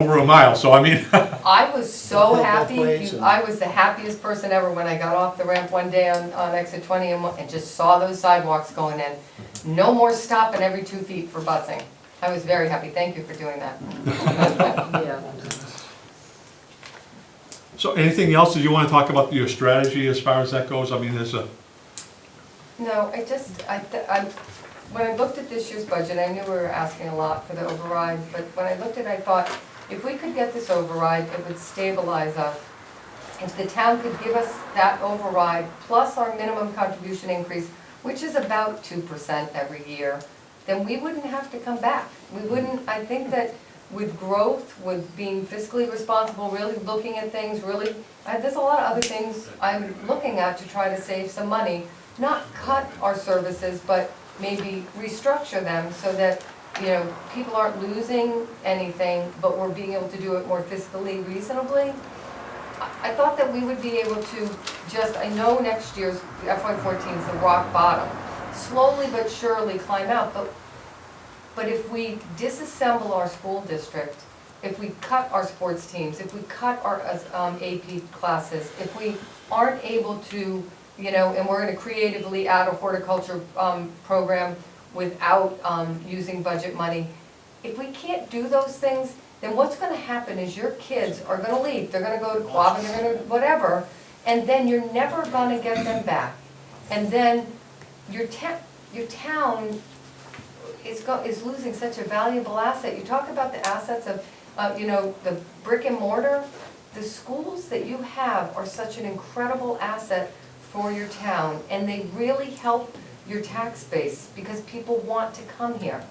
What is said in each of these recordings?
over a mile, so I mean. I was so Both happy, ways and- I was the happiest person ever when I got off the ramp one day on exit 20 and just saw those sidewalks going in. No more stopping every 2 feet for busing. I was very happy, thank you for doing that. Yeah. So anything else that you want to talk about your strategy as far as that goes? I mean, there's a, No, when I looked at this year's budget, I knew we were asking a lot for the override, but when I looked at it, I thought, if we could get this override, it would stabilize us. If the town could give us that override, plus our minimum contribution increase, which is about 2% every year, then we wouldn't have to come back. We wouldn't, I think that with growth, with being fiscally responsible, really looking at things, really, there's a lot of other things I'm looking at to try to save some money. Not cut our services, but maybe restructure them so that, you know, people aren't losing anything, but we're being able to do it more fiscally reasonably. I thought that we would be able to just, I know next year's FY14 is the rock bottom, slowly but surely climb out, but if we disassemble our school district, if we cut our sports teams, if we cut our AP classes, if we aren't able to, you know, and we're going to creatively add a horticulture program without using budget money, if we can't do those things, then what's going to happen is your kids are going to leave. They're going to go to Quabbin, they're going to whatever, and then you're never going to get them back. And then your town is losing such a valuable asset. You talk about the assets of, you know, the brick and mortar. The schools that you have are such an incredible asset for your town, and they really help your tax base because people want to come here.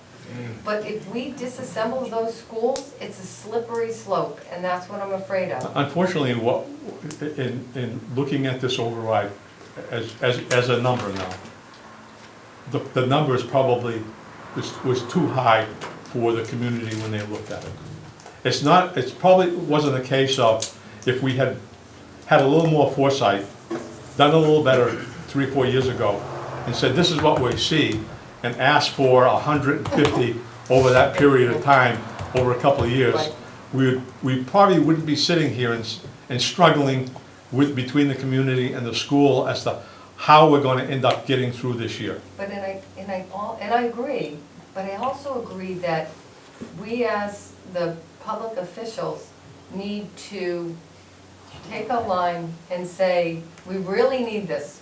But if we disassemble those schools, it's a slippery slope, and that's what I'm afraid of. unfortunately, in looking at this override as a number now, the number is probably, was too high for the community when they looked at it. It's probably wasn't a case of if we had a little more foresight, done a little better 3 or 4 years ago, and said, this is what we see, and asked for 150 over that period of time, over a couple of years, Right. we probably wouldn't be sitting here and struggling between the community and the school as to how we're going to end up getting through this year. But I agree, but I also agree that we as the public officials need to take a line and say, we really need this,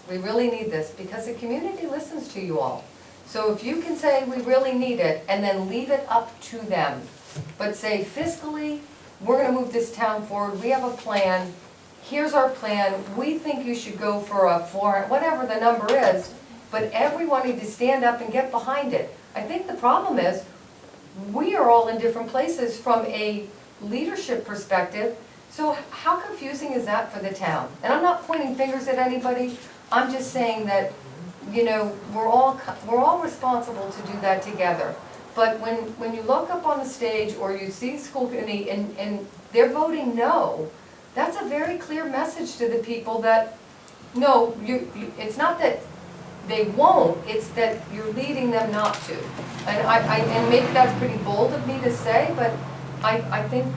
because the community listens to you all. So if you can say we really need it, and then leave it up to them, but say fiscally, we're gonna move this town forward, we have a plan, here's our plan, we think you should go for a 4, whatever the number is, but everyone needs to stand up and get behind it. I think the problem is, we are all in different places from a leadership perspective, so how confusing is that for the town? And I'm not pointing fingers at anybody, I'm just saying that, you know, we're all responsible to do that together. But when you look up on the stage or you see the school committee and they're voting no, that's a very clear message to the people that, no, it's not that they won't, it's that you're leading them not to. And and maybe that's pretty bold of me to say, but I think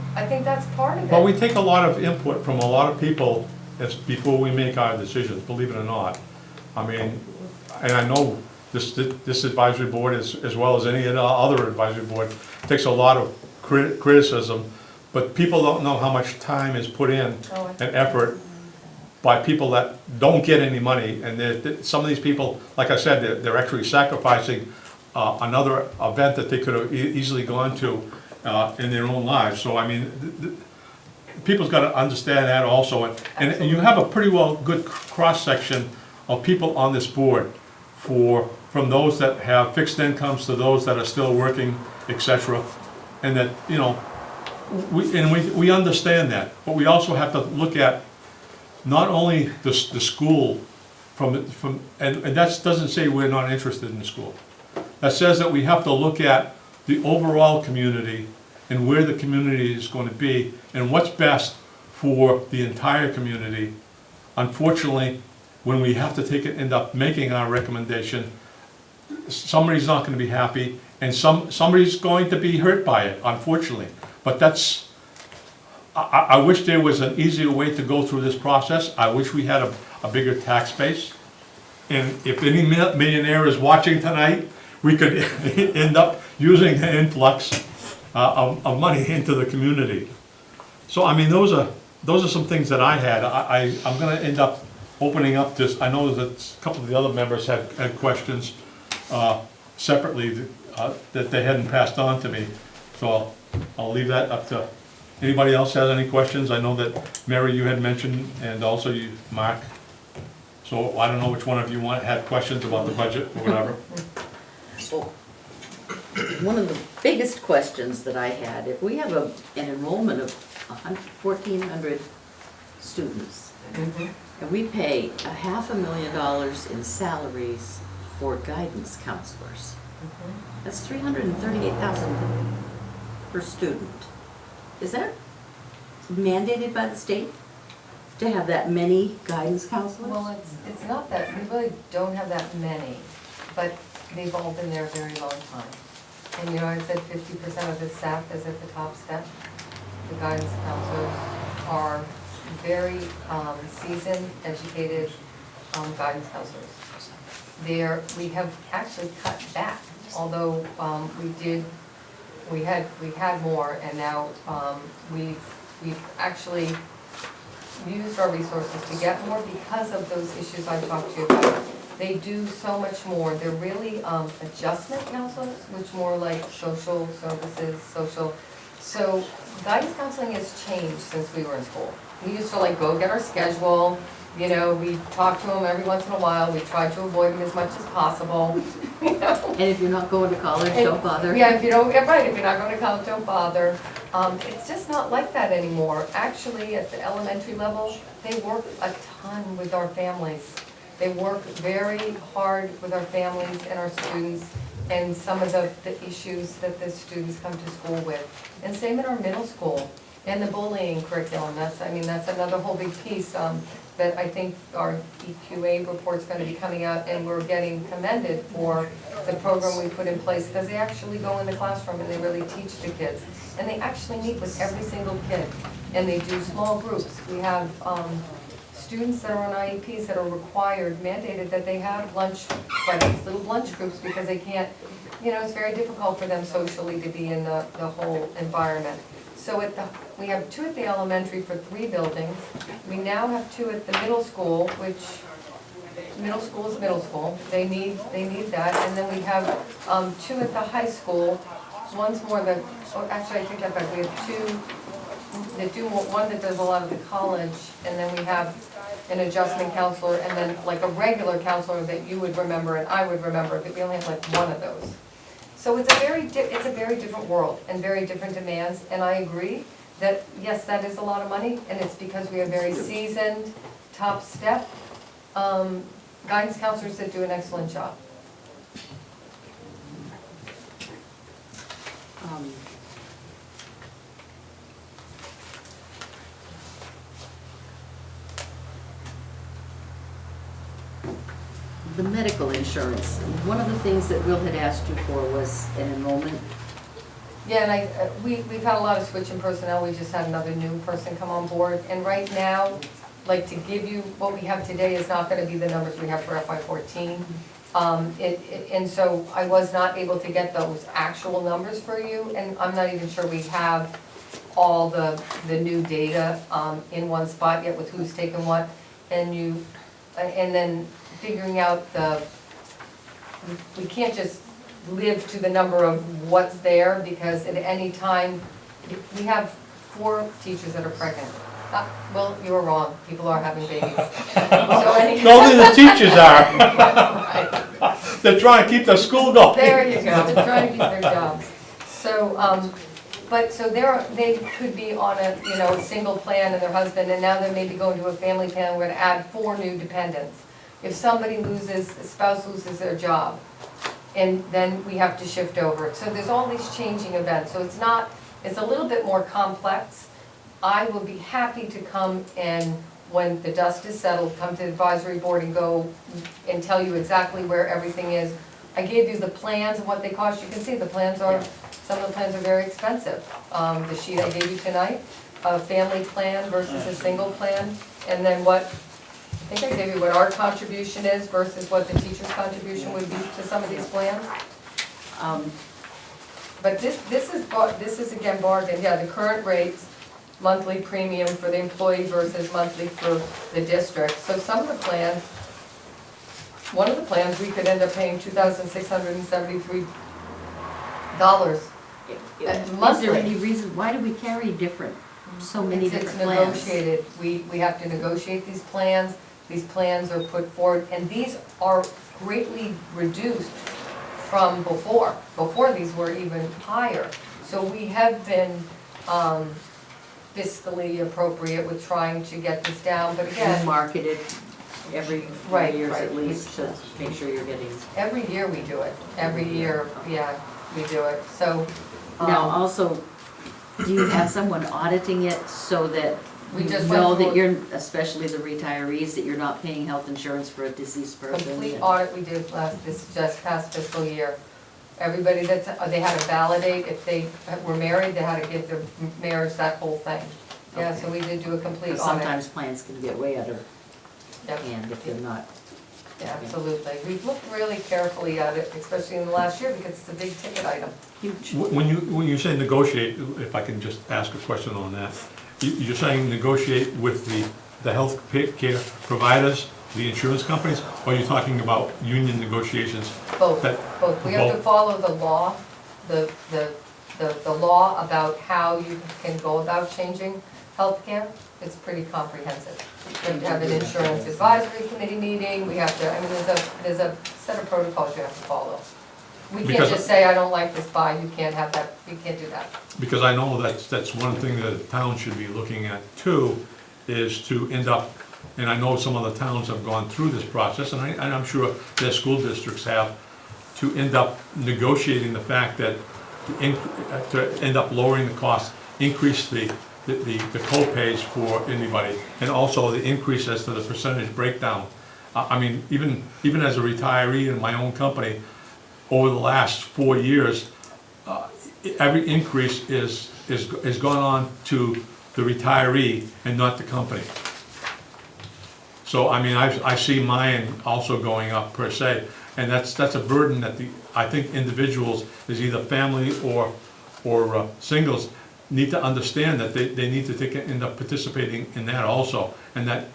that's part of it. Well, we take a lot of input from a lot of people before we make our decisions, believe it or not. I mean, and I know this advisory board, as well as any other advisory board, takes a lot of criticism, but people don't know how much time is put in and effort by people that don't get any money. And some of these people, like I said, they're actually sacrificing another event that they could have easily gone to in their own lives. So I mean, people's got to understand that also. And you have a pretty well good cross-section of people on this board, from those that have fixed incomes to those that are still working, etc. And that, you know, we understand that, but we also have to look at not only the school and that doesn't say we're not interested in the school. That says that we have to look at the overall community and where the community is going to be and what's best for the entire community. Unfortunately, when we have to end up making our recommendation, somebody's not going to be happy, and somebody's going to be hurt by it, unfortunately. But that's I wish there was an easier way to go through this process. I wish we had a bigger tax base. And if any millionaire is watching tonight, we could end up using the influx of money into the community. So, I mean, those are some things that I had. I'm gonna end up opening up this. I know that a couple of the other members had questions separately that they hadn't passed on to me. So I'll leave that up to, anybody else has any questions? I know that Mary, you had mentioned, and also you, Mark. So I don't know which one of you had questions about the budget or whatever. Well, one of the biggest questions that I had, if we have an enrollment of 1,400 students, and we pay $500,000 in salaries for guidance counselors, that's $338,000 per student. Is that mandated by the state to have that many guidance counselors? Well, it's not that, we really don't have that many, but they've all been there a very long time. And you know, I said 50% of the staff is at the top step. The guidance counselors are very seasoned, educated guidance counselors. We have actually cut back, although we had more, and now we've actually used our resources to get more because of those issues I talked to you about. They do so much more. They're really adjustment counselors, which more like social services, so guidance counseling has changed since we were in school. We used to like go get our schedule, you know, we talk to them every once in a while, we try to avoid them as much as possible, you know. And if you're not going to college, don't bother. Yeah, if you're not going to college, don't bother. It's just not like that anymore. Actually, at the elementary level, they work a ton with our families. They work very hard with our families and our students and some of the issues that the students come to school with. And same in our middle school and the bullying curriculum. That's another whole big piece that I think our EQA report's going to be coming out, and we're getting commended for the program we put in place, because they actually go in the classroom and they really teach the kids. And they actually meet with every single kid, and they do small groups. We have students that are on IEPs that are required, mandated, that they have lunch, like these little lunch groups, because they can't, you know, it's very difficult for them socially to be in the whole environment. So we have 2 at the elementary for 3 buildings. We now have 2 at the middle school, which middle school is middle school. They need that. And then we have 2 at the high school. One's more the, actually I take that back. We have 2 that do one that does a lot of the college, and then we have an adjustment counselor, and then like a regular counselor that you would remember and I would remember, but we only have like 1 of those. So it's a very different world and very different demands, and I agree that, yes, that is a lot of money, and it's because we have very seasoned, top step guidance counselors that do an excellent job. The medical insurance, one of the things that Will had asked you for was an enrollment. Yeah, and we've had a lot of switch in personnel. We just had another new person come on board, and right now, like, to give you what we have today is not going to be the numbers we have for FY14. And so I was not able to get those actual numbers for you, and I'm not even sure we have all the new data in one spot yet with who's taken what, and then figuring out we can't just live to the number of what's there, because at any time, we have 4 teachers that are pregnant. Well, you were wrong, people are having babies. Only the teachers are. Right. They're trying to keep the school going. There you go, they're trying to keep their jobs. So, they could be on a single plan and their husband, and now they may be going to a family plan. We're going to add 4 new dependents. If somebody a spouse loses their job, and then we have to shift over. So there's all these changing events. So it's a little bit more complex. I will be happy to come and, when the dust is settled, come to the advisory board and go and tell you exactly where everything is. I gave you the plans and what they cost. You can see some of the plans are very expensive. The sheet I gave you tonight, a family plan versus a single plan, and then what, I think I gave you what our contribution is versus what the teacher's contribution would be to some of these plans. But this is again bargain, yeah, the current rates, monthly premium for the employee versus monthly for the district. So some of the plans, one of the plans, we could end up paying $2,673 Is there any reason, why do we carry so many different plans? It's negotiated, we have to negotiate these plans are put forward, and these are greatly reduced from before. Before, these were even higher. So we have been fiscally appropriate with trying to get this down, but You again, market it every few Right, years right. at least to make sure you're getting. every year we do it, every year, yeah, we do it, so. Now, also, do you have someone auditing it so that We you just know went that through you're, especially the retirees, that you're not paying health insurance for a deceased person? Complete audit we did just past fiscal year. Everybody they had to validate, if they were married, they had to give their marriage, that whole thing. Yeah, so we did do a complete Because audit. sometimes plans can get way out of Yep. hand if they're not. Yeah, absolutely. We've looked really carefully at it, especially in the last year, because it's a big ticket item. Huge. When you say negotiate, if I can just ask a question on that, you're saying negotiate with the health care providers, the insurance companies, or you're talking about union negotiations? Both, That- both. We have to both. follow the law, the law about how you can go about changing healthcare. It's pretty comprehensive. We have to have an insurance advisory committee meeting, we have to, I mean, there's a set of protocols you have to follow. We can't Because- just say, I don't like this buy, you can't have that, you can't do that. Because I know that's one thing that the town should be looking at too, is to end up, and I know some of the towns have gone through this process, and I'm sure their school districts have, to end up negotiating the fact that, to end up lowering the cost, increase the co-pays for anybody, and also the increase as to the percentage breakdown. I mean, even as a retiree in my own company, over the last 4 years, every increase is gone on to the retiree and not the company. So, I mean, I see mine also going up per se, and that's a burden that I think individuals, is either family or singles, need to understand that they need to end up participating in that also, and that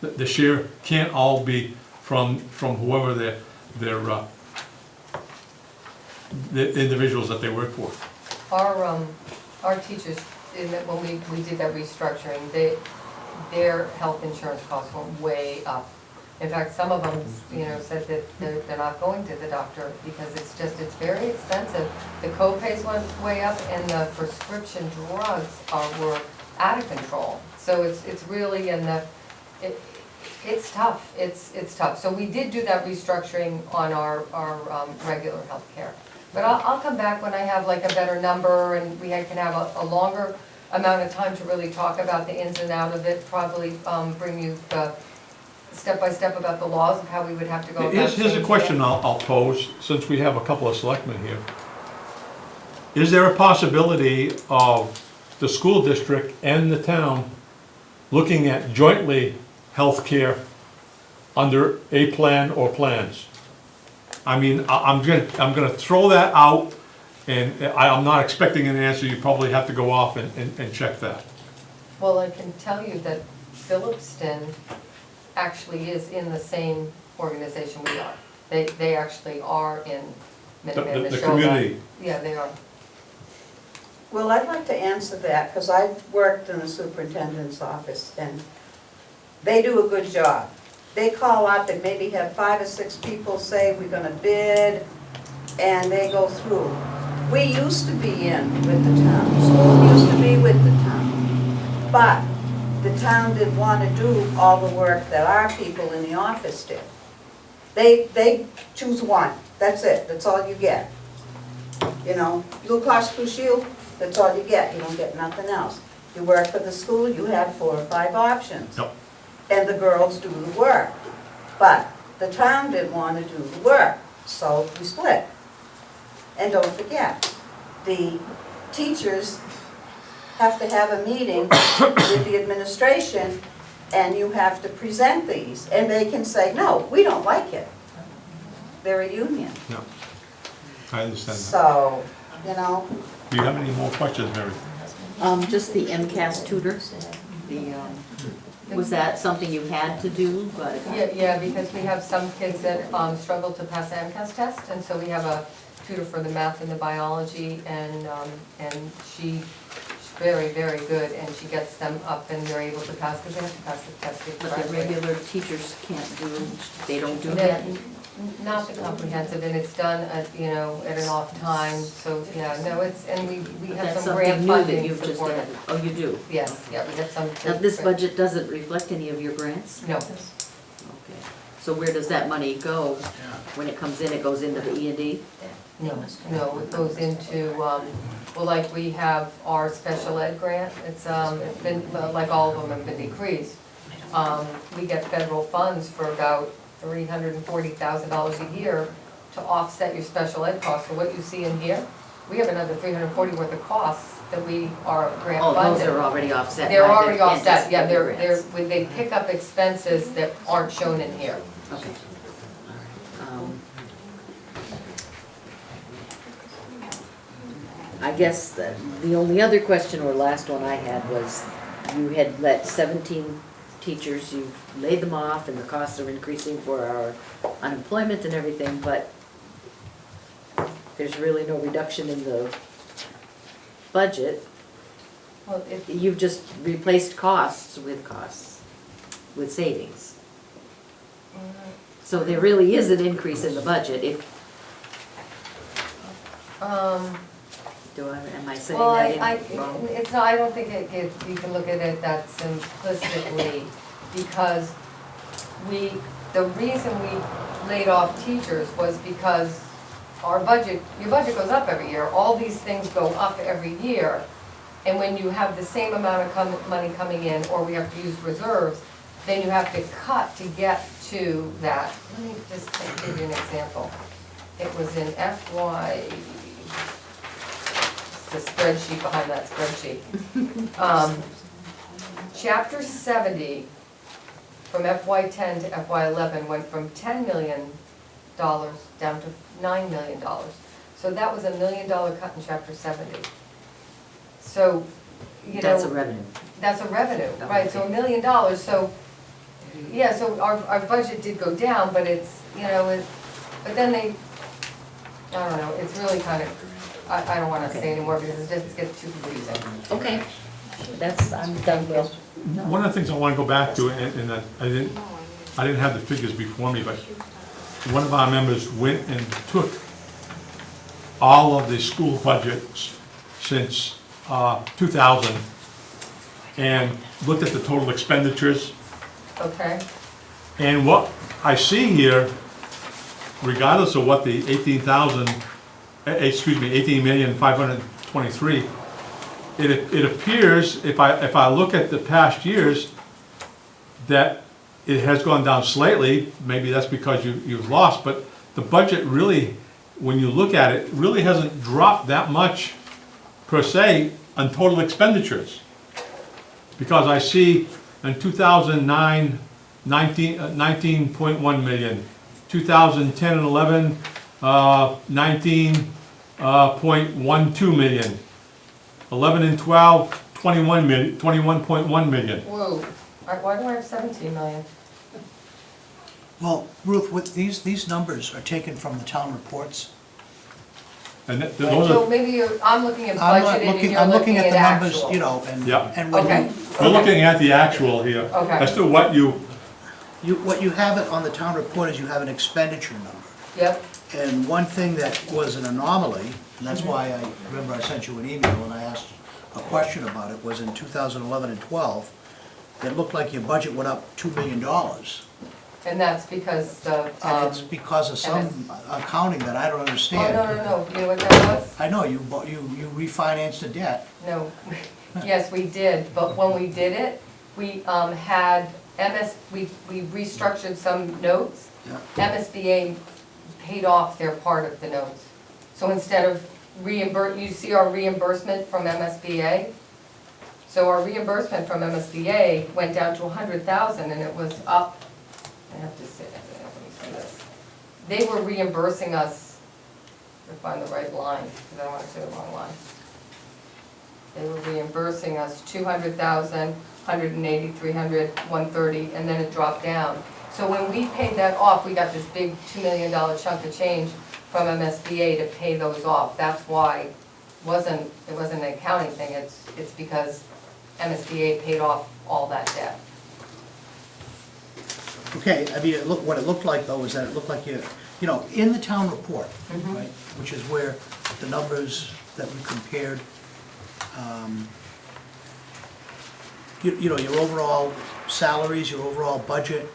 the share can't all be from whoever the individuals that they work for. Our teachers, when we did that restructuring, their health insurance costs went way up. In fact, some of them, said that they're not going to the doctor because it's very expensive. The co-pays went way up and the prescription drugs were out of control. So it's really it's tough, it's tough. So we did do that restructuring on our regular health care. But I'll come back when I have like a better number and we can have a longer amount of time to really talk about the ins and outs of it, probably bring you step by step about the laws of how we would have to go about Here's a changing question it. I'll pose, since we have a couple of selectmen here. Is there a possibility of the school district and the town looking at jointly health care under a plan or plans? I mean, I'm gonna throw that out, and I'm not expecting an answer. You probably have to go off and check that. Well, I can tell you that Phillipston actually is in the same organization we are. They actually are in Minuteman, The Neshoba. community. Yeah, they are. Well, I'd like to answer that, because I've worked in the superintendent's office, and they do a good job. They call up and maybe have 5 or 6 people say, we're gonna bid, and they go through. We used to be in with the town, school used to be with the town, but the town didn't want to do all the work that our people in the office did. They choose one, that's it, that's all you get. Blue Cross Blue Shield, that's all you get, you don't get nothing else. You work for the school, you have 4 or 5 options. Yep. And the girls do the work. But the town didn't want to do the work, so we split. And don't forget, the teachers have to have a meeting with the administration, and you have to present these, and they can say, no, we don't like it. They're a union. Yeah, I understand that. So, you know, Do you have any more questions, Mary? Just the MCAS tutor, was that something you had to do, but? Yeah, because we have some kids that struggle to pass the MCAS test, and so we have a tutor for the math and the biology, and she's very, very good, and she gets them up and they're able to pass, because they have to pass the test. to But the graduate. regular teachers can't do, they don't do No, that? Not the comprehensive, and it's done at, you know, at an off time, so, yeah, no, it's, and we have That's some something grant new that funding you've just support. had. Oh, you do? Yes, yeah, we have some. Now, this budget doesn't reflect any of your grants? No, Okay. So where does that money go? When it comes in, it goes into the E&D? no, it goes into, well, like we have our special ed grant, it's been, like all of them have been decreased. We get federal funds for about $340,000 a year to offset your special ed costs. So what you see in here, we have another $340 worth of costs that we are grant Oh, funded. those are already offset. They're by the already offset, yeah, anticipated grants. when they pick up expenses that aren't shown in here. Okay. I guess the only other question or last one I had was, you had let 17 teachers, you laid them off and the costs are increasing for our unemployment and everything, but there's really no reduction in the budget. Well, You've just replaced costs, with savings. So there really is an increase in the budget, am I saying Well, that wrong? it's not, I don't think you can look at it that simplistically, because the reason we laid off teachers was because your budget goes up every year, all these things go up every year, and when you have the same amount of money coming in, or we have to use reserves, then you have to cut to get to that. Let me just give you an example. It was in FY, the spreadsheet behind that spreadsheet. Chapter 70, from FY10 to FY11, went from $10 million down to $9 million. So that was $1 million cut in chapter 70. So, you know. That's a revenue. That's a revenue, Oh, right, so okay. $1 million, so, yeah, so our budget did go down, but it's, you know, but then I don't know, it's really kind of, I don't wanna say anymore because it just gets too confusing. Okay, I'm done, Will. One of the things I want to go back to, and that I didn't have the figures before me, but one of our members went and took all of the school budgets since 2000 and looked at the total expenditures. Okay, And what I see here, regardless of what the 18,523, it appears, if I look at the past years, that it has gone down slightly. Maybe that's because you've lost, but the budget really, when you look at it, really hasn't dropped that much per se on total expenditures. Because I see in 2009, 19.1 million, 2010 and 11, 19.12 million, 11 and 12, 21.1 million. whoa, why do I have 17 million? Well, Ruth, with these numbers are taken from the town reports. And those So are, maybe I'm looking at I'm not budgeted and looking, you're I'm looking looking at at the numbers, actual. you know, and, Yeah. and when Okay. we're looking at the actual here. Okay. As to what what you have it on the town report is you have an expenditure number. Yep, And one thing that was an anomaly, and that's why I remember I sent you an email and I asked a question about it, was in 2011 and 12, it looked like your budget went up $2 million. and that's because the, And it's because of some accounting that I don't oh, understand. no, you know what that was? I know, you refinanced the debt. No, yes, we did, but when we did it, we had we restructured some notes. Yeah. MSBA paid off their part of the notes. So instead of you see our reimbursement from MSBA, So our reimbursement from MSBA went down to 100,000 and it was up, I have to say, let me say this. They were reimbursing us, to find the right line, because I don't want to say the wrong line. They were reimbursing us 200,000, 180, 300, 130, and then it dropped down. So when we paid that off, we got this big $2 million chunk of change from MSBA to pay those off. That's why it wasn't an accounting thing, it's because MSBA paid off all that debt. Okay, I mean, what it looked like though is that it looked like you know, in the town report, right, which is where the numbers that we compared, you know, your overall salaries, your overall budget,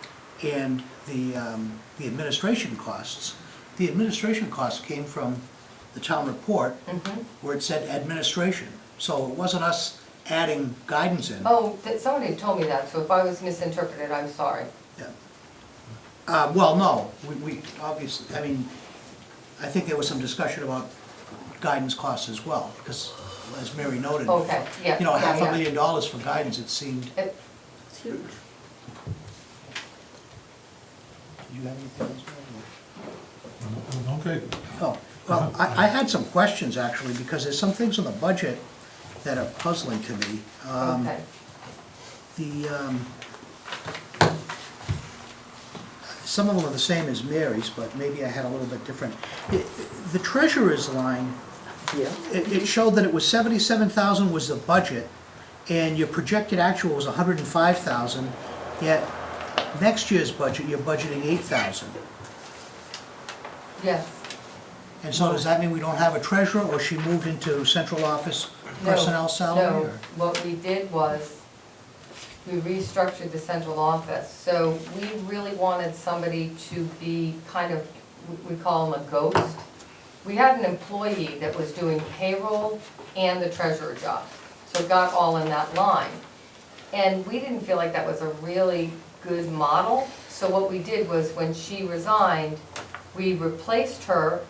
and the administration costs. The administration costs came from the town report, where it said administration. So it wasn't us adding guidance in. Oh, somebody told me that, so if I was misinterpreted, I'm sorry. Yeah. Well, no, we obviously, I mean, I think there was some discussion about guidance costs as well, because as Mary noted, Okay, yeah. you know, yeah, yeah. $500,000 for guidance, it seemed. It- It's huge. Did you have anything else? Okay. Oh, well, I had some questions actually, because there's some things in the budget that are puzzling to me. Okay, Some of them are the same as Mary's, but maybe I had a little bit different. The treasurer's line, Yeah. it showed that it was 77,000 was the budget, and your projected actual was 105,000, yet next year's budget, you're budgeting 8,000. yes. And so does that mean we don't have a treasurer, or she moved into central office No, personnel salary? No, or- what we did was, we restructured the central office. So we really wanted somebody to be kind of, we call them a ghost. We had an employee that was doing payroll and the treasurer job. So it got all in that line. And we didn't feel like that was a really good model. So what we did was, when she resigned, we replaced her,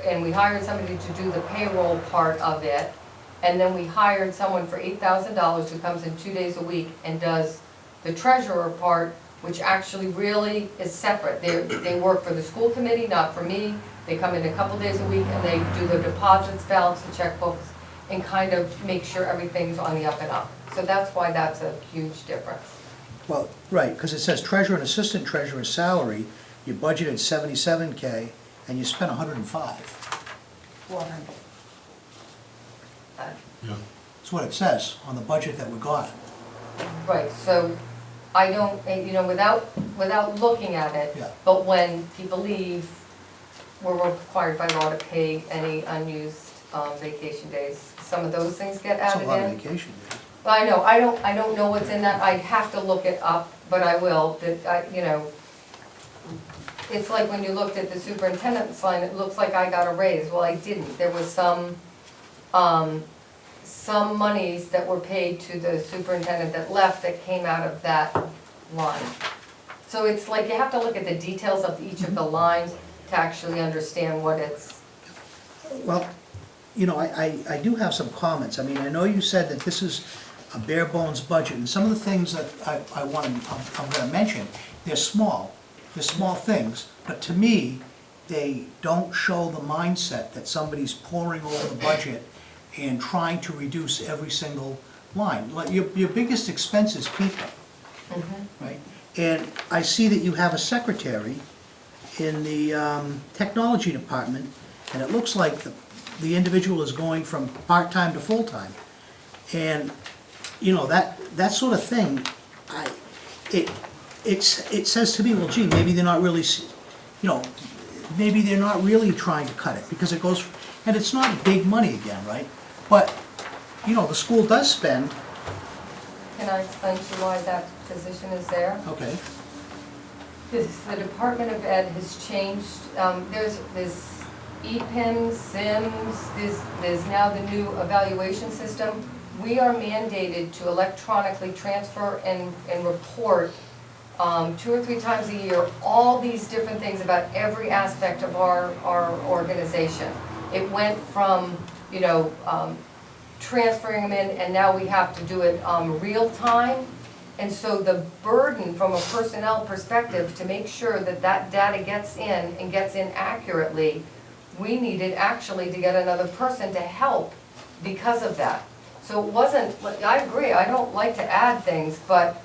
and we hired somebody to do the payroll part of it. And then we hired someone for $8,000 who comes in 2 days a week and does the treasurer part, which actually really is separate. They work for the school committee, not for me. They come in a couple days a week and they do the deposits, balance the checkbooks, and kind of make sure everything's on the up and up. So that's why that's a huge difference. Well, right, because it says treasurer and assistant treasurer's salary, you budgeted 77K, and you spent 105. Why? Yeah. That's what it says on the budget that we got. Right, so I don't, you know, without looking at it, Yeah. but when people leave, we're required by law to pay any unused vacation days. Some of those things get It's a added lot of in. vacation days. I know, I don't know what's in that, I'd have to look it up, but I will, you know. It's like when you looked at the superintendent's line, it looks like I got a raise, well, I didn't. There was some monies that were paid to the superintendent that left that came out of that line. So it's like, you have to look at the details of each of the lines to actually understand what it's. Well, you know, I do have some comments. I mean, I know you said that this is a bare bones budget, and some of the things that I'm gonna mention, they're small things, but to me, they don't show the mindset that somebody's poring over the budget and trying to reduce every single line. Like, your biggest expense is people, right? And I see that you have a secretary in the technology department, and it looks like the individual is going from part-time to full-time. And, you know, that sort of thing, it says to me, well, gee, maybe they're not really, you know, maybe they're not really trying to cut it, because it goes, and it's not big money again, right? But, you know, the school does spend, Can I explain to you why that position is there? okay, The Department of Ed has changed, there's EPIM, SIMS, there's now the new evaluation system. We are mandated to electronically transfer and report 2 or 3 times a year, all these different things about every aspect of our organization. It went from, you know, transferring them in, and now we have to do it real time. And so the burden from a personnel perspective to make sure that that data gets in and gets in accurately, we needed actually to get another person to help because of that. So it wasn't, I agree, I don't like to add things, but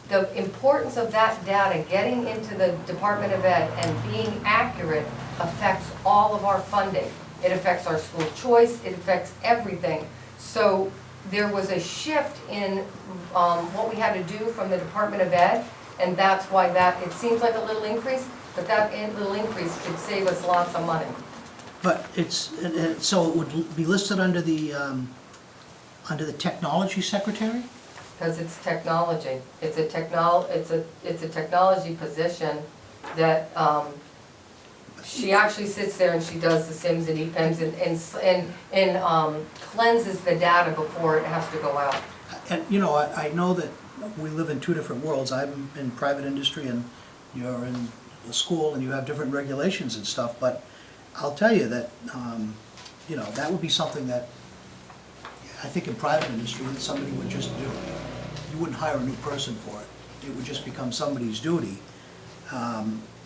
the importance of that data getting into the Department of Ed and being accurate affects all of our funding. It affects our school choice, it affects everything. So there was a shift in what we had to do from the Department of Ed, and that's why that, it seems like a little increase, but that little increase could save us lots of money. But so it would be listed under the technology secretary? Because it's technology. It's a technology position that, she actually sits there and she does the SIMs and EPEMs and cleanses the data before it has to go out. And, you know, I know that we live in two different worlds. I'm in private industry and you're in the school and you have different regulations and stuff, but I'll tell you that, you know, that would be something that I think in private industry that somebody would just do. You wouldn't hire a new person for it. It would just become somebody's duty.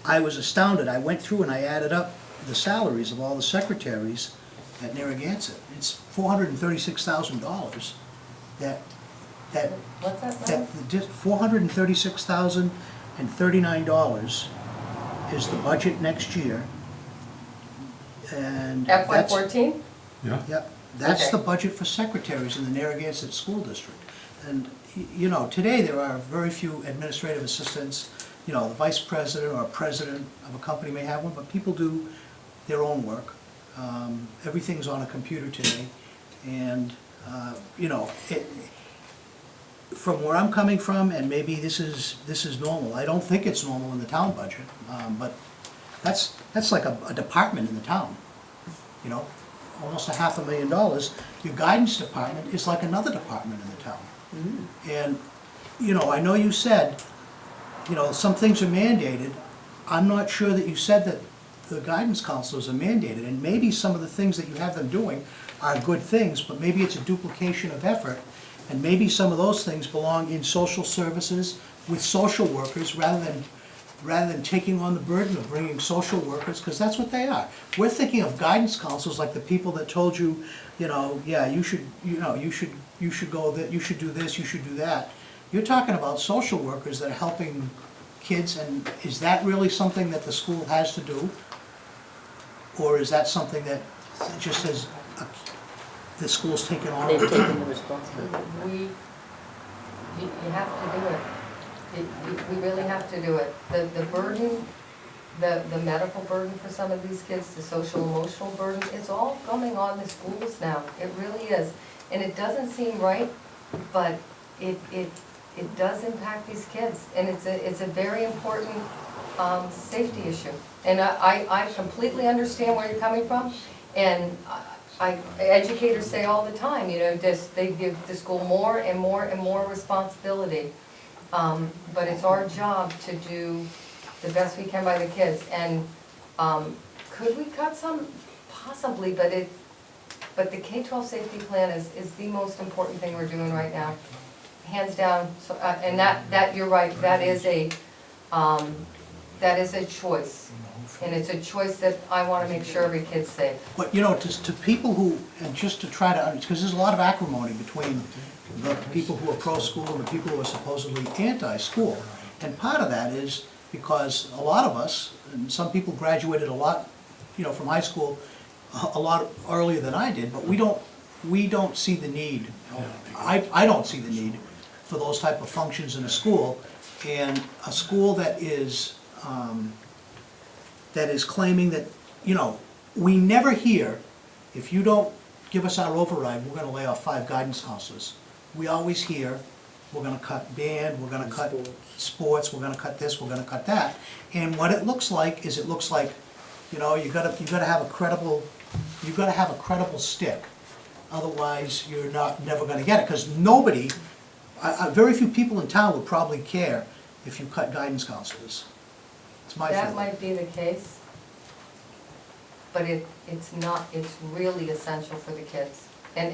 I was astounded. I went through and I added up the salaries of all the secretaries at Narragansett. It's $436,000 that What's that number? $436,039 is the budget next year. And FY that's, '14? Yeah. yep, that's the Okay. budget for secretaries in the Narragansett School District. And, you know, today there are very few administrative assistants. You know, the vice president or president of a company may have one, but people do their own work. Everything's on a computer today. And, you know, from where I'm coming from, and maybe this is normal, I don't think it's normal in the town budget, but that's like a department in the town, you know, almost $500,000. Your guidance department is like another department in the town. And, you know, I know you said, you know, some things are mandated. I'm not sure that you said that the guidance counselors are mandated, and maybe some of the things that you have them doing are good things, but maybe it's a duplication of effort, and maybe some of those things belong in social services with social workers rather than taking on the burden of bringing social workers, because that's what they are. We're thinking of guidance counselors like the people that told you, you know, yeah, you should go that, you should do this, you should do that. You're talking about social workers that are helping kids, and is that really something that the school has to do? Or is that something that just as the school's taken on? They've taken the responsibility. You have to do it. We really have to do it. The burden, the medical burden for some of these kids, the social emotional burden, it's all coming on the schools now. It really is. And it doesn't seem right, but it does impact these kids. And it's a very important safety issue. And I completely understand where you're coming from. And educators say all the time, you know, they give the school more and more and more responsibility. But it's our job to do the best we can by the kids. And could we cut some? Possibly, but the K-12 safety plan is the most important thing we're doing right now, hands down. So, and that you're right. That is a choice, and it's a choice that I want to make sure every kid's safe. But, you know, to people who, and just to try to, because there's a lot of acrimony between the people who are pro-school and the people who are supposedly anti-school. And part of that is because a lot of us, and some people graduated a lot, you know, from high school a lot earlier than I did, but we don't see the need. I don't see the need for those type of functions in a school. And a school that is claiming that, you know, we never hear, if you don't give us our override, we're gonna lay off 5 guidance counselors. We always hear, we're gonna cut band, we're gonna cut sports, we're gonna cut this, we're gonna cut that. And what it looks like is, you know, you gotta have a credible stick. Otherwise, you're never gonna get it, because nobody, very few people in town would probably care if you cut guidance counselors. It's my feeling. That might be the case, but it's not, it's really essential for the kids. And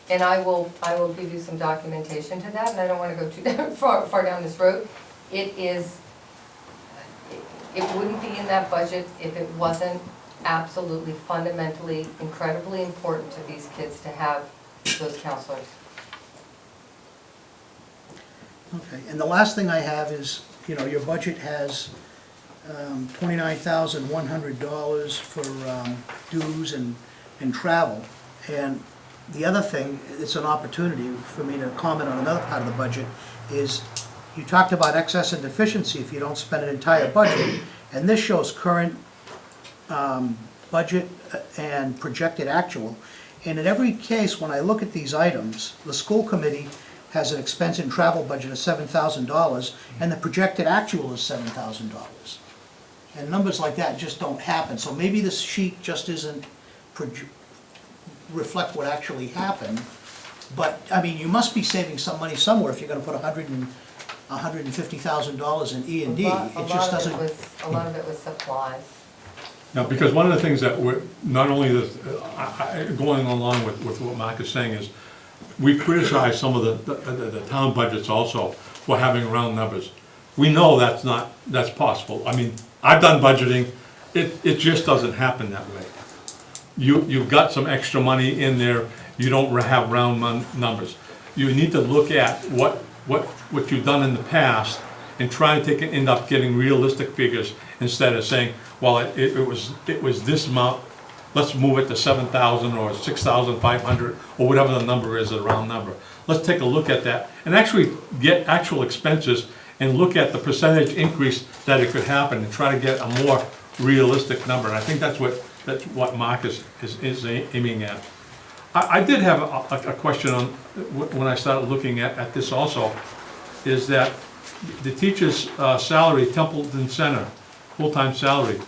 And I will give you some documentation to that, and I don't wanna go too far down this road. It wouldn't be in that budget if it wasn't absolutely fundamentally, incredibly important to these kids to have those counselors. Okay, and the last thing I have is, your budget has $29,100 for dues and travel. And the other thing, it's an opportunity for me to comment on another part of the budget, is you talked about excess and deficiency if you don't spend an entire budget. And this shows current budget and projected actual. And in every case, when I look at these items, the school committee has an expense and travel budget of $7,000, and the projected actual is $7,000. And numbers like that just don't happen, so maybe this sheet just isn't reflect what actually happened. But, I mean, you must be saving some money somewhere if you're gonna put $150,000 in E&D. It just doesn't. A lot of it was supplies. Now, because one of the things that we're, not only going along with what Mark is saying is, we've criticized some of the town budgets also for having round numbers. We know that's possible. I mean, I've done budgeting, it just doesn't happen that way. You've got some extra money in there, you don't have round numbers. You need to look at what you've done in the past and try to end up getting realistic figures instead of saying, well, it was this amount, let's move it to 7,000 or 6,500 or whatever the number is, a round number. Let's take a look at that and actually get actual expenses and look at the percentage increase that it could happen and try to get a more realistic number. And I think that's what Mark is aiming at. I did have a question on, when I started looking at this also, is that the teacher's salary, Templeton Center, full-time salary,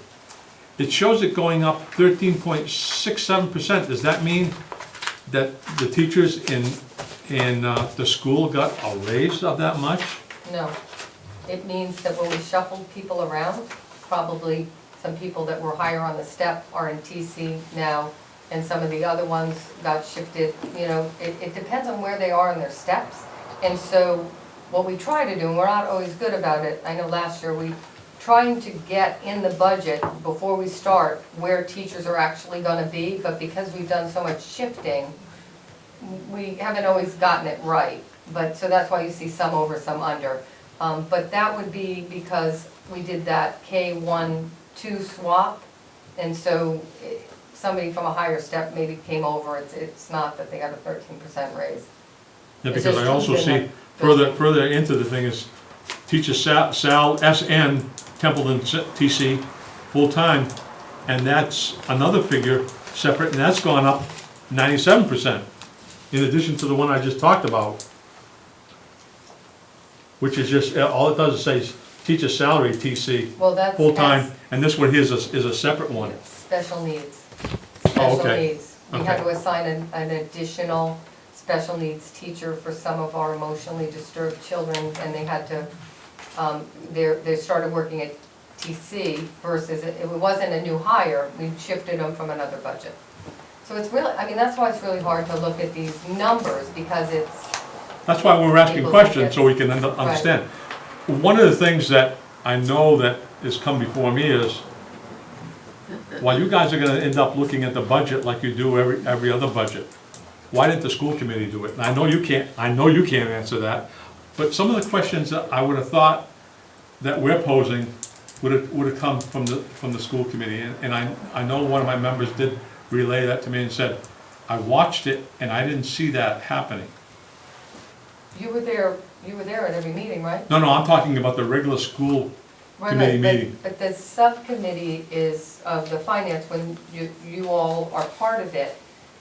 it shows it going up 13.67%. Does that mean that the teachers in the school got a raise of that much? No. It means that when we shuffled people around, probably some people that were higher on the step are in TC now, and some of the other ones got shifted. It depends on where they are in their steps. And so what we try to do, and we're not always good about it, I know last year we trying to get in the budget before we start where teachers are actually gonna be, but because we've done so much shifting, we haven't always gotten it right. So that's why you see some over, some under. But that would be because we did that K-1-2 swap, and so somebody from a higher step maybe came over. It's not that they got a 13% raise. Yeah, because I also see further into the thing is teacher Sal SN Templeton TC full-time, and that's another figure separate, and that's gone up 97%, in addition to the one I just talked about, which is just, all it does is say teacher salary TC, Well, that's full-time, and this one here is a separate one. special needs. Oh, Special okay. needs. We had Okay. to assign an additional special needs teacher for some of our emotionally disturbed children, and they had to, they started working at TC versus, it wasn't a new hire, we shifted them from another budget. So it's really, I mean, that's why it's really hard to look at these numbers, because That's why we're asking People questions, so we can Right. understand. One of the things that I know that has come before me is, while you guys are gonna end up looking at the budget like you do every other budget, why didn't the school committee do it? And I know you can't answer that, but some of the questions that I would have thought that we're posing would have come from the school committee. And I know one of my members did relay that to me and said, I watched it and I didn't see that happening. you were there at every meeting, right? No, I'm talking about the regular school committee meeting. But the subcommittee is of the finance, when you all are part of it,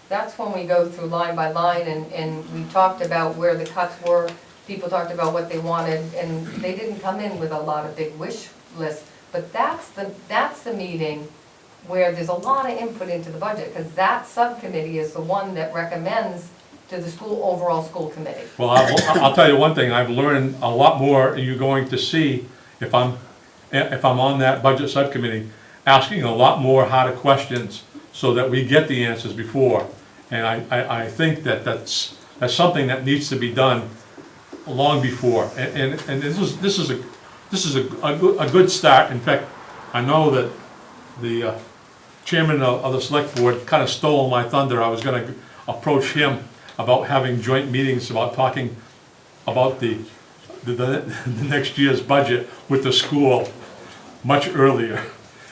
that's when we go through line by line, and we talked about where the cuts were, people talked about what they wanted, and they didn't come in with a lot of big wish lists, but that's the meeting where there's a lot of input into the budget, because that subcommittee is the one that recommends to the overall school committee. Well, I'll tell you one thing, I've learned a lot more, and you're going to see, if I'm on that budget subcommittee, asking a lot more harder questions so that we get the answers before. And I think that that's something that needs to be done long before. And this is a good start. In fact, I know that the chairman of the select board kind of stole my thunder. I was gonna approach him about having joint meetings, about talking about the next year's budget with the school much earlier.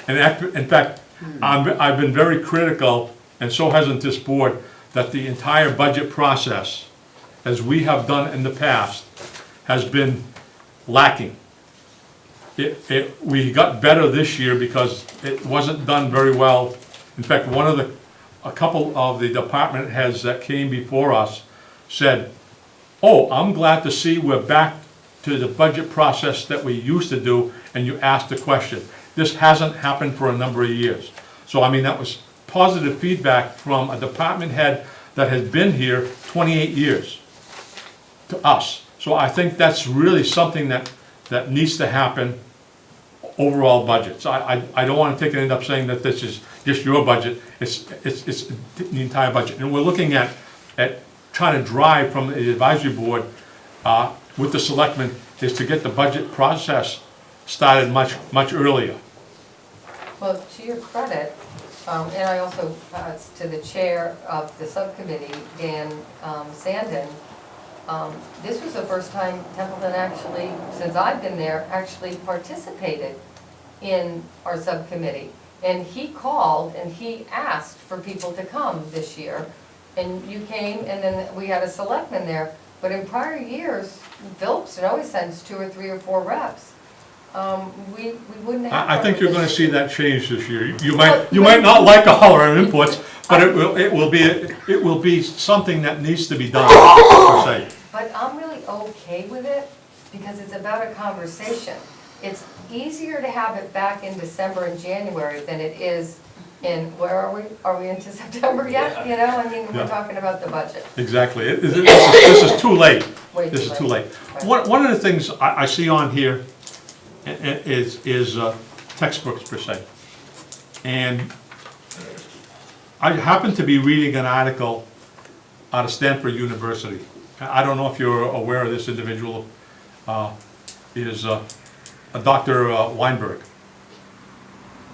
And in fact, I've been very critical, and so hasn't this board, that the entire budget process, as we have done in the past, has been lacking. We got better this year because it wasn't done very well. In fact, a couple of the department heads that came before us said, "Oh, I'm glad to see we're back to the budget process that we used to do," and you asked the question. This hasn't happened for a number of years. So, I mean, that was positive feedback from a department head that has been here 28 years to us. So I think that's really something that needs to happen, overall budgets. I don't want to take and end up saying that this is just your budget, it's the entire budget. And we're looking at trying to drive from the advisory board with the selectmen is to get the budget process started much earlier. Well, to your credit, and I also, to the chair of the subcommittee, Dan Sandin, this was the first time Templeton actually, since I've been there, actually participated in our subcommittee. And he called and he asked for people to come this year. And you came, and then we had a selectman there. But in prior years, Phillips always sends 2 or 3 or 4 reps. We wouldn't have. I think you're gonna see that change this year. You might not like all our inputs, but it will be something that needs to be done, per se. But I'm really okay with it because it's about a conversation. It's easier to have it back in December and January than it is in, where are we? Are we into September yet? You know, I mean, we're Yeah. talking about the budget. Exactly. This is too late. Way This is too too late. Right. One of the things I see on here is textbooks per se. And I happen to be reading an article out of Stanford University. I don't know if you're aware of this individual, is a Dr. Weinberg.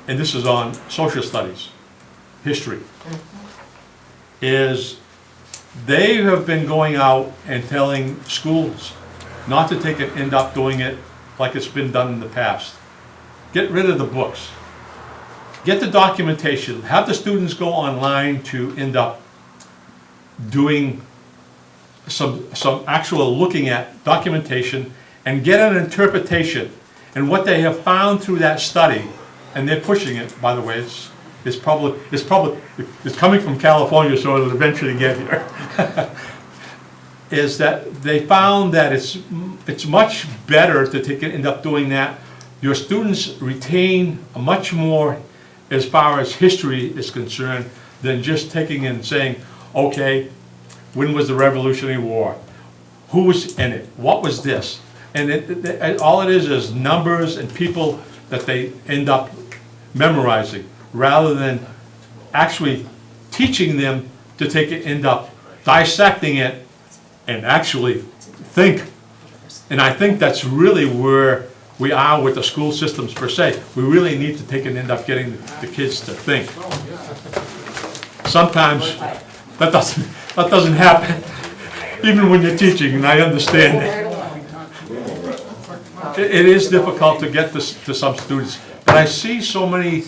And this is on social studies, history. Is they have been going out and telling schools not to take it, end up doing it like it's been done in the past. Get rid of the books. Get the documentation. Have the students go online to end up doing some actual looking at documentation and get an interpretation. And what they have found through that study, and they're pushing it, by the way, it's coming from California, so it'll eventually get here. Is that they found that it's much better to end up doing that. Your students retain much more as far as history is concerned than just taking and saying, okay, when was the Revolutionary War? Who was in it? What was this? And all it is numbers and people that they end up memorizing, rather than actually teaching them to take it, end up dissecting it and actually think. And I think that's really where we are with the school systems per se. We really need to take and end up getting the kids to think. Sometimes that doesn't happen, even when you're teaching, and I understand that. It is difficult to get this to some students, but I see so many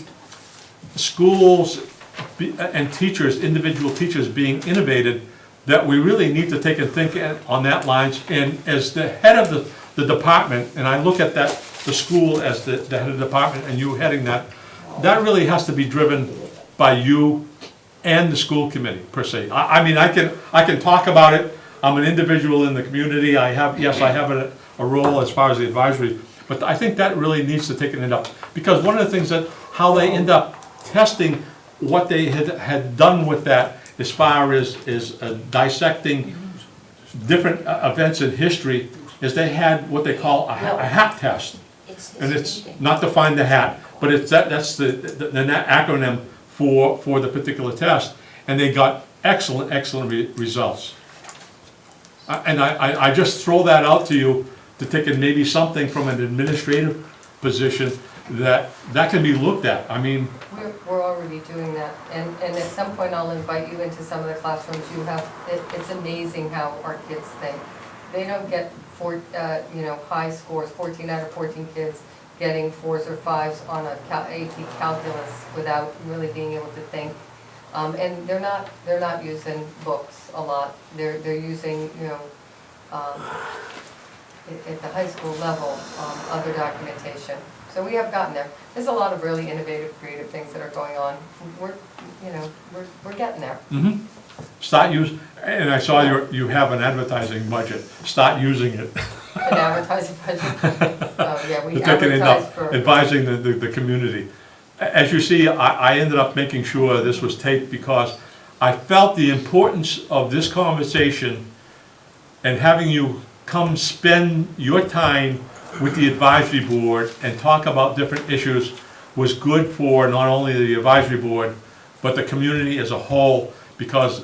schools and teachers, individual teachers being innovated, that we really need to take and think on that lines. And as the head of the department, and I look at the school as the head of the department and you heading that really has to be driven by you and the school committee per se. I mean, I can talk about it. I'm an individual in the community. I have a role as far as the advisory, but I think that really needs to take it up, because one of the things that how they end up testing what they had done with that as far as dissecting different events in history is they had what they call a hat test. And it's not to find the hat, but that's the acronym for the particular test. And they got excellent results. And I just throw that out to you to take it maybe something from an administrative position that can be looked at. I mean, We're already doing that, and at some point I'll invite you into some of the classrooms you have. It's amazing how our kids think. They don't get high scores, 14 out of 14 kids getting 4s or 5s on a AP calculus without really being able to think. And they're not using books a lot. They're using, at the high school level, other documentation. So we have gotten there. There's a lot of really innovative, creative things that are going on. We're getting there. mm-hmm. Start using, and I saw you have an advertising budget. Start using it. An advertising budget. Oh, yeah, we To take it advertise up, for. advising the community. As you see, I ended up making sure this was taped because I felt the importance of this conversation and having you come spend your time with the advisory board and talk about different issues was good for not only the advisory board, but the community as a whole, because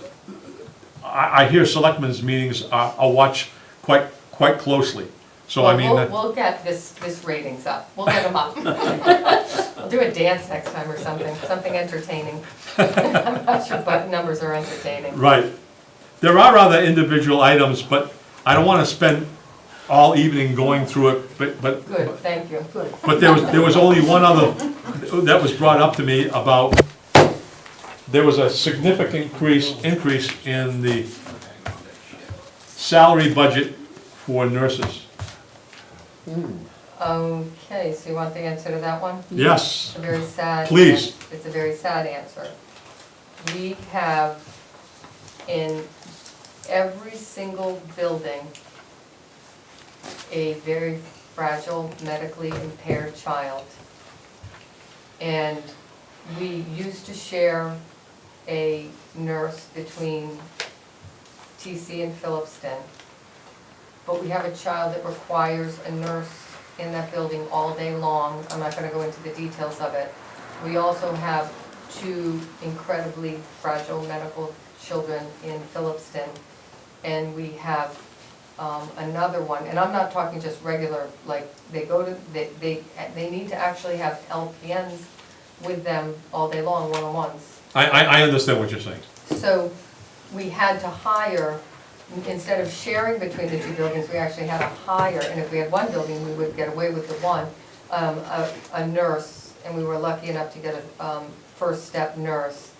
I hear selectmen's meetings are watched quite closely. So I mean. We'll get this ratings up. We'll get them up. We'll do a dance next time or something entertaining. I'm not sure, but numbers are entertaining. Right. There are other individual items, but I don't want to spend all evening going through it, but. Good, thank you. Good. But there was only one other that was brought up to me about, there was a significant increase in the salary budget for nurses. Okay, so you want the answer to that one? Yes, It's a very sad. Please. It's a very sad answer. We have in every single building a very fragile, medically impaired child. And we used to share a nurse between TC and Phillipston. But we have a child that requires a nurse in that building all day long. I'm not gonna go into the details of it. We also have 2 incredibly fragile medical children in Phillipston. And we have another one, and I'm not talking just regular, like, they need to actually have LPNs with them all day long, one-on-ones. I understand what you're saying. So we had to hire, instead of sharing between the 2 buildings, we actually had to hire, and if we had 1 building, we would get away with the one, a nurse, and we were lucky enough to get a first step nurse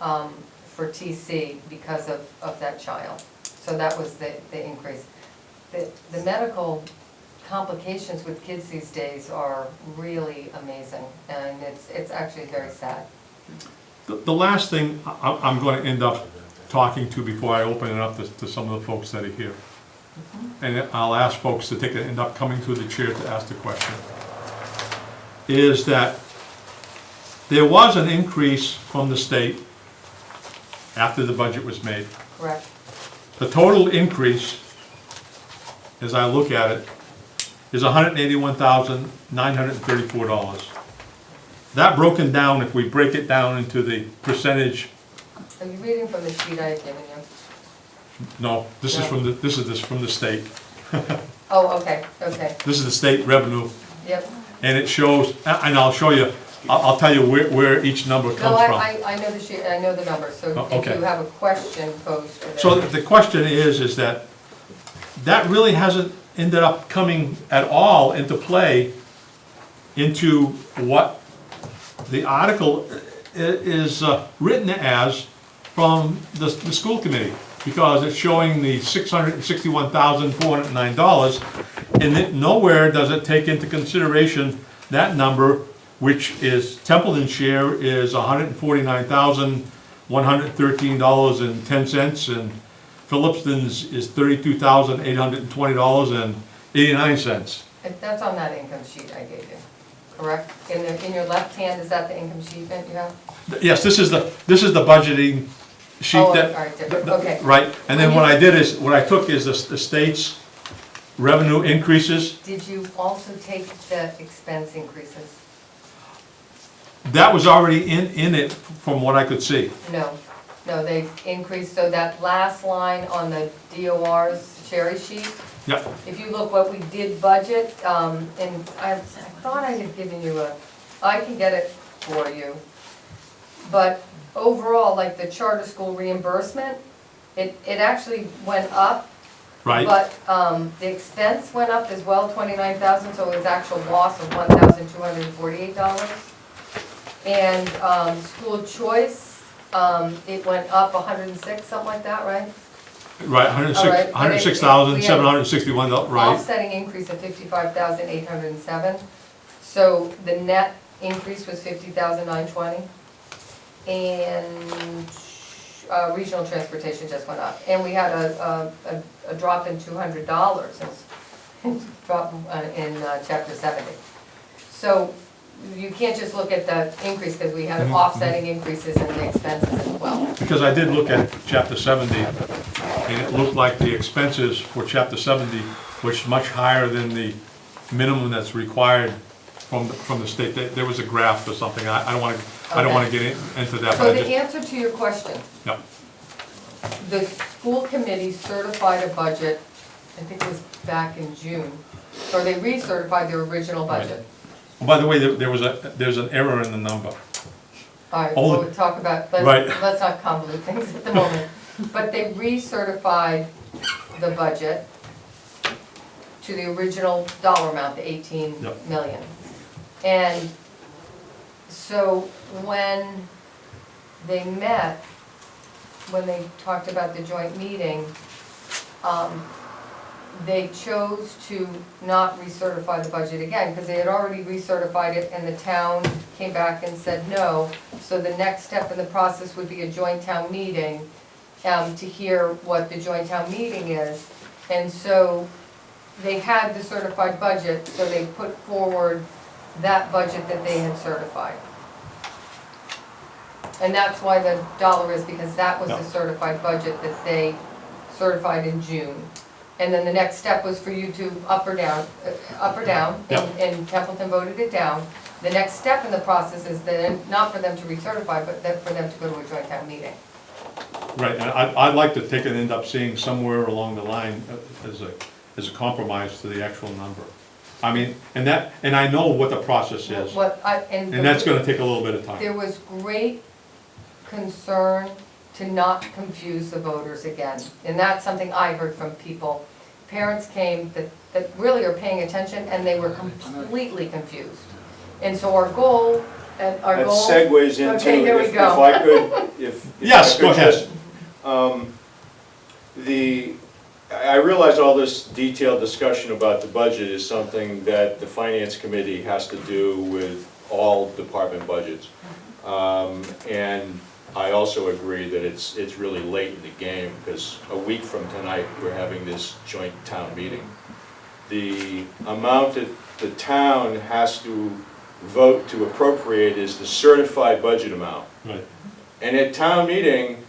for TC because of that child. So that was the increase. The medical complications with kids these days are really amazing, and it's actually very sad. The last thing I'm going to end up talking to before I open it up to some of the folks that are here, and I'll ask folks to end up coming to the chair to ask the question, is that there was an increase from the state after the budget was made. Correct. The total increase, as I look at it, is $181,934. That broken down, if we break it down into the percentage, Are you reading from the sheet I had given you? no, this is from the state. Oh, okay, okay, This is the state revenue, yep. and it shows, and I'll show you, I'll tell you where each number No, comes from. I know the sheet, I know the numbers, so Oh, if okay. you have a question posed to that. So the question is that really hasn't ended up coming at all into play into what the article is written as from the school committee, because it's showing the $661,409, and nowhere does it take into consideration that number, which is Templeton's share is $149,113.10, and Phillipston's is $32,820.89. That's on that income sheet I gave you, correct? In your left hand, is that the income sheet that you have? Yes, this is the budgeting sheet Oh, that. all right, different, okay. Right, and then what I took is the state's revenue increases. Did you also take the expense increases? That was already in it from what I could see. No. No, they increased, so that last line on the DOR's cherry sheet, Yep, if you look what we did budget, and I thought I had given you I can get it for you. But overall, like the charter school reimbursement, it actually went up. right. But, the expense went up as well, 29,000, so it was actual loss of $1,248. And, school choice, it went up 106, something like that, right? Right, All right, but it- $106,761, right? Offsetting increase of 55,807. So the net increase was 50,920. And regional transportation just went up. And we had a drop in $200 drop in chapter 70. So you can't just look at the increase because we had offsetting increases in the expenses as well. Because I did look at chapter 70, and it looked like the expenses for chapter 70 was much higher than the minimum that's required from the state. There was a graph or something, I don't want to get into that, So but I the just, answer to your question, yeah, the school committee certified a budget, I think it was back in June, or they recertified their original budget. by the way, there's an error in the number. All right, Only- we'll talk about, Right. let's not convolute things at the moment. But they recertified the budget to the original dollar amount, the 18 Yep. million. And so when they met, when they talked about the joint meeting, they chose to not recertify the budget again, because they had already recertified it and the town came back and said no. So the next step in the process would be a joint town meeting, to hear what the joint town meeting is. And so they had the certified budget, so they put forward that budget that they had certified. And that's why the dollar is, because that was the Yeah. certified budget that they certified in June. And then the next step was for you to up or down, Yeah. and Templeton voted it down. The next step in the process is then, not for them to recertify, but then for them to go to a joint town meeting. Right, and I'd like to take and end up seeing somewhere along the line as a compromise to the actual number. I mean, and I know what the process is, and that's gonna take a little bit of time. There was great concern to not confuse the voters again. And that's something I heard from people. Parents came that really are paying attention, and they were completely confused. And so our goal. That segues into, Okay, here we if go. I could, if Yes, I go could ahead. just, I realize all this detailed discussion about the budget is something that the finance committee has to do with all department budgets. And I also agree that it's really late in the game, because a week from tonight, we're having this joint town meeting. The amount that the town has to vote to appropriate is the certified budget amount. Right. And at town meeting,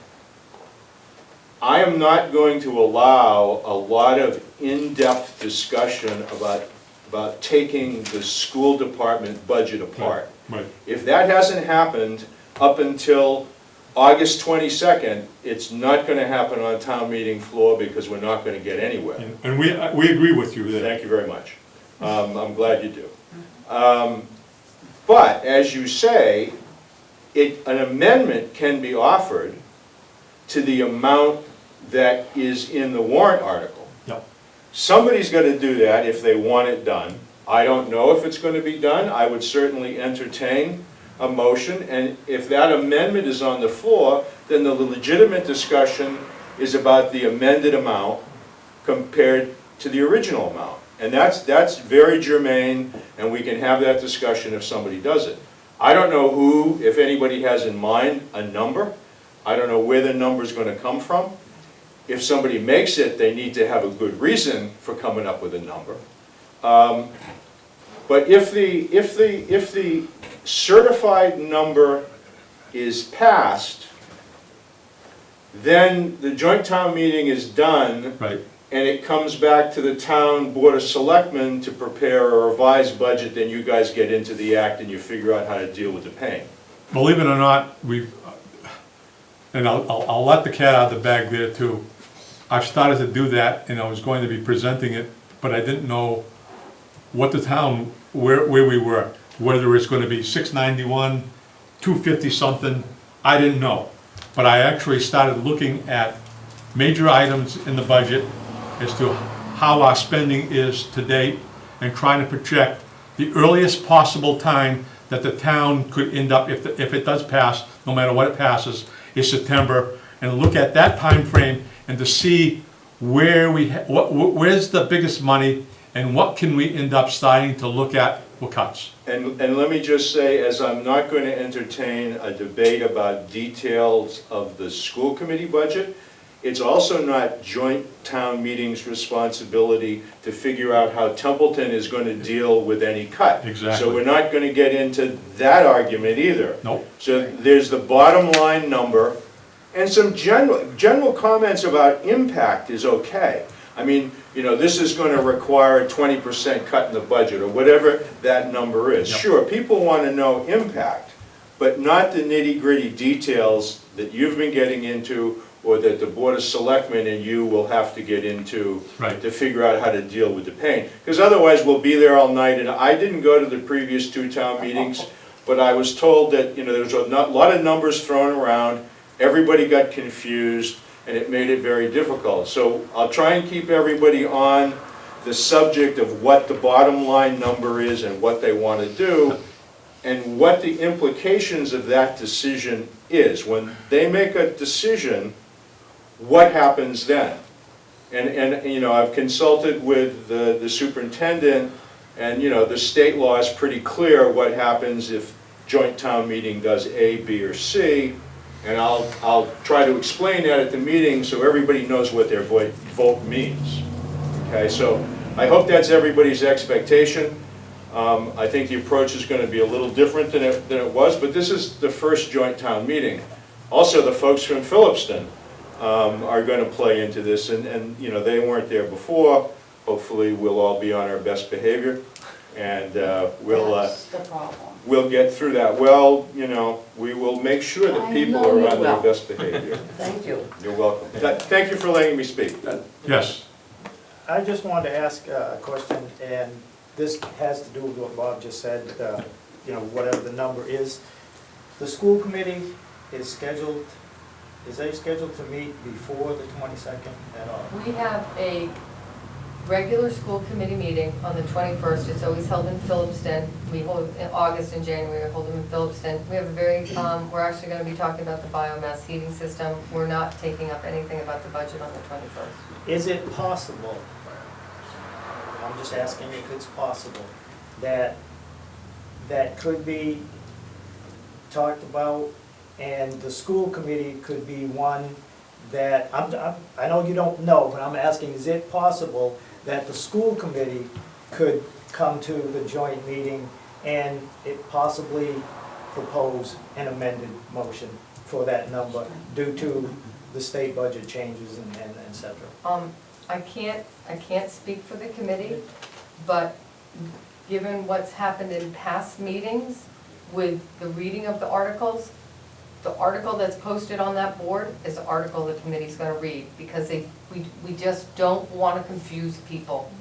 I am not going to allow a lot of in-depth discussion about taking the school department budget apart. Right, If that hasn't happened up until August 22nd, it's not going to happen on town meeting floor, because we're not going to get anywhere. and we agree with you there. Thank you very much. I'm glad you do. But, as you say, an amendment can be offered to the amount that is in the warrant article. Yep. Somebody's got to do that if they want it done. I don't know if it's going to be done. I would certainly entertain a motion, and if that amendment is on the floor, then the legitimate discussion is about the amended amount compared to the original amount. And that's very germane, and we can have that discussion if somebody does it. I don't know who, if anybody has in mind a number. I don't know where the number's going to come from. If somebody makes it, they need to have a good reason for coming up with a number. But if the certified number is passed, then the joint town meeting is done, Right. and it comes back to the town board of selectmen to prepare a revised budget. Then you guys get into the act and you figure out how to deal with the pain. Believe it or not, and I'll let the cat out of the bag there too. I've started to do that, and I was going to be presenting it, but I didn't know what the town, where we were, whether it's gonna be 691, 250 something, I didn't know. But I actually started looking at major items in the budget as to how our spending is to date, and trying to project the earliest possible time that the town could end up, if it does pass, no matter what it passes, is September, and look at that time frame and to see where where's the biggest money, and what can we end up starting to look at for cuts. And let me just say, as I'm not going to entertain a debate about details of the school committee budget, it's also not joint town meeting's responsibility to figure out how Templeton is going to deal with any cut. Exactly. So we're not going to get into that argument either. Nope. So there's the bottom line number, and some general comments about impact is okay. I mean, you know, this is going to require a 20% cut in the budget, or whatever that number is. Yep. Sure, people want to know impact, but not the nitty-gritty details that you've been getting into, or that the Board of Selectmen and you will have to get into Right. to figure out how to deal with the pain. Because otherwise, we'll be there all night, and I didn't go to the previous two town meetings, but I was told that, you know, there was a lot of numbers thrown around, everybody got confused, and it made it very difficult. So I'll try and keep everybody on the subject of what the bottom line number is and what they want to do, and what the implications of that decision is. When they make a decision, what happens then? And you know, I've consulted with the superintendent, and you know, the state law is pretty clear what happens if joint town meeting does A, B, or C, and I'll try to explain that at the meeting so everybody knows what their vote means. Okay, so I hope that's everybody's expectation. I think the approach is going to be a little different than it was, but this is the first joint town meeting. Also, the folks from Phillipston are going to play into this, and you know, they weren't there before. Hopefully, we'll all be on our best behavior, and That's the problem. we'll get through that. Well, you know, we will make sure that I people know are you on their will. best behavior. Thank you. You're welcome. Thank you for letting me speak. Yes, I just wanted to ask a question, and this has to do with what Bob just said, you know, whatever the number is. The school committee is scheduled to meet before the 22nd at all? We have a regular school committee meeting on the 21st. It's always held in Phillipston. We hold it in August and January, we hold them in Phillipston. We have a very, we're actually going to be talking about the biomass heating system. We're not taking up anything about the budget on the 21st. Is it possible, I'm just asking if it's possible, that could be talked about, and the school committee could be one that, I know you don't know, but I'm asking, is it possible that the school committee could come to the joint meeting and it possibly propose an amended motion for that number due to the state budget changes and et cetera? I can't speak for the committee, but given what's happened in past meetings with the reading of the articles, the article that's posted on that board is the article the committee's gonna read, because we just don't wanna confuse people.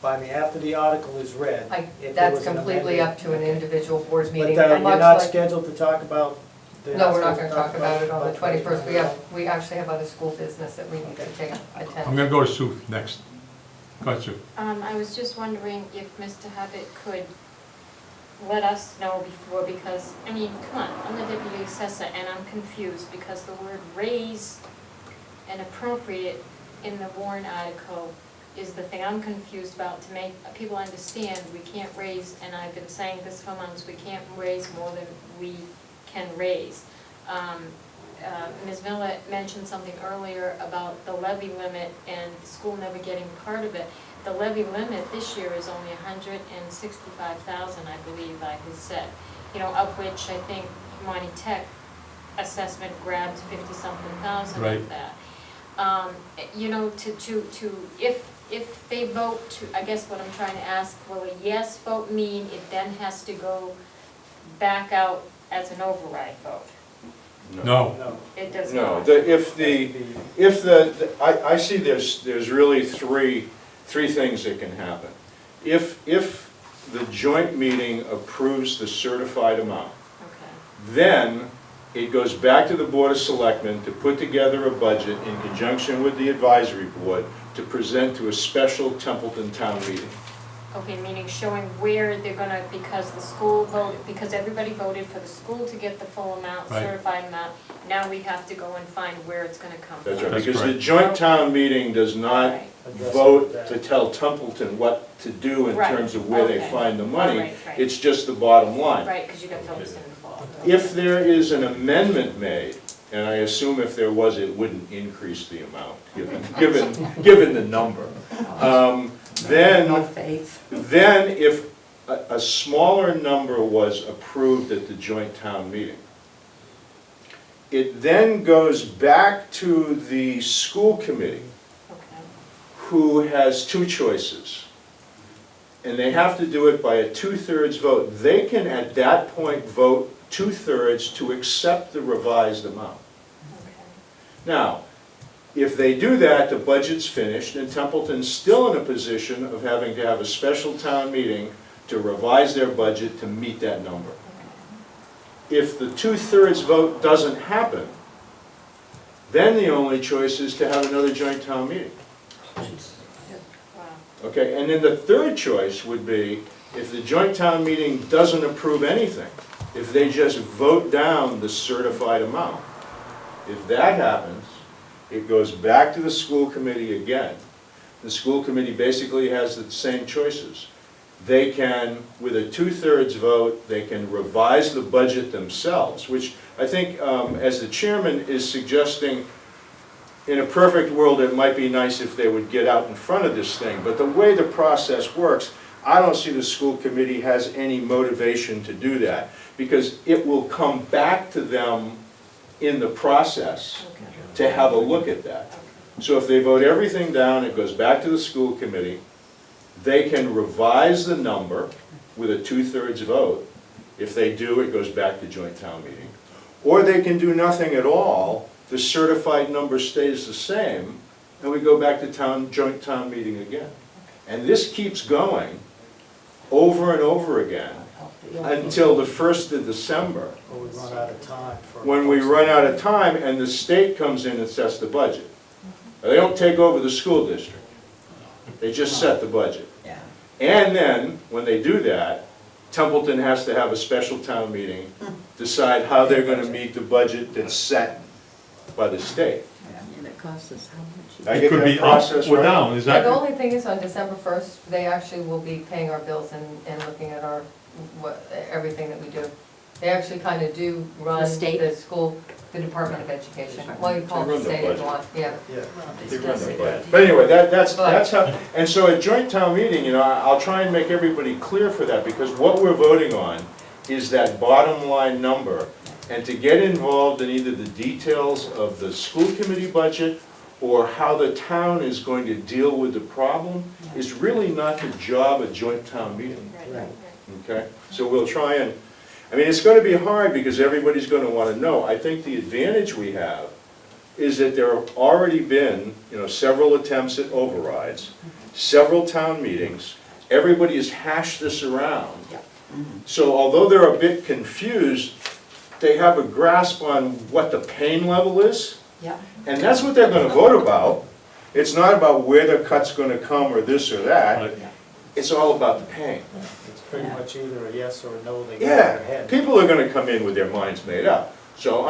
But I mean, after the article is read, if there That's was an completely amendment- up to an individual board's But meeting. you're much not like- scheduled to talk about? No, we're not gonna talk about it on the 21st. We actually have other school business that we need to attend. I'm gonna go to Sue next. Go ahead, Sue. I was just wondering if Mr. Habit could let us know before, because, I mean, come on, I'm the deputy assessor and I'm confused because the word raise and appropriate in the warrant article is the thing I'm confused about, to make people understand we can't raise, and I've been saying this for months, we can't raise more than we can raise. Ms. Miller mentioned something earlier about the levy limit and the school never getting part of it. The levy limit this year is only $165,000, I believe I had said, you know, of which I think Monty Tech assessment grabbed 50-something thousand Right. of that. You know, if they vote to, I guess what I'm trying to ask, will a yes vote mean it then has to go back out as an override vote? No, No. It does No, not. I see there's really three things that can happen. If the joint meeting approves the certified amount, Okay. then it goes back to the Board of Selectmen to put together a budget in conjunction with the advisory board to present to a special Templeton town meeting. Okay, meaning showing where they're gonna, because the school voted, because everybody voted for the school to get the full amount, Right. certified amount, now we have to go and find where it's gonna come from. That's right, That's because the correct. joint town meeting does not Right. vote to tell Templeton what to do in Right, terms of where they okay. find the money. Right, right. It's just the bottom line. Right, because you got Phillipston involved. If there is an amendment made, and I assume if there was, it wouldn't increase the amount, given the number, then if a smaller number was approved at the joint town meeting, it then goes back to the school committee, Okay. who has two choices. And they have to do it by a 2/3 vote. They can at that point vote 2/3 to accept the revised amount. Okay. Now, if they do that, the budget's finished, and Templeton's still in a position of having to have a special town meeting to revise their budget to meet that number. If the 2/3 vote doesn't happen, then the only choice is to have another joint town meeting. Wow. Okay, and then the third choice would be, if the joint town meeting doesn't approve anything, if they just vote down the certified amount. If that happens, it goes back to the school committee again. The school committee basically has the same choices. They can, with a 2/3 vote, they can revise the budget themselves, which I think, as the chairman is suggesting, in a perfect world, it might be nice if they would get out in front of this thing, but the way the process works, I don't see the school committee has any motivation to do that, because it will come back to them in the process Okay. to have a look at that. So if they vote everything down, it goes back to the school committee, they can revise the number with a 2/3 vote. If they do, it goes back to joint town meeting. Or they can do nothing at all, the certified number stays the same, and we go back to joint town meeting again. And this keeps going over and over again until the 1st of December, Or we run out of time for. when we run out of time and the state comes in and sets the budget. Now, they don't take over the school district, they just set the budget. And then, when they do that, Templeton has to have a special town meeting, decide how they're gonna meet the budget that's set by the state. And it costs us how much? I it get could that be up process or right? down, is Yeah, the that? only thing is, on December 1st, they actually will be paying our bills and looking at our, everything that we do. They actually kind of do run The state? the school, the Department of Education. Well, you call it They the run the state if you budget. want, yeah. Yeah. They run the budget. But anyway, that's how, and so at joint town meeting, I'll try and make everybody clear for that, because what we're voting on is that bottom line number. And to get involved in either the details of the school committee budget or how the town is going to deal with the problem is really not the job of joint town meeting, Right, right, right. okay? So we'll try and, it's gonna be hard because everybody's gonna wanna know. I think the advantage we have is that there have already been, several attempts at overrides, several town meetings, everybody has hashed this around. So although they're a bit confused, they have a grasp on what the pain level is. Yeah. And that's what they're gonna vote about. It's not about where the cut's gonna come or this or that. Right. It's all about the pain. It's pretty much either a yes or a no, they go Yeah, ahead. people are gonna come in with their minds made up. So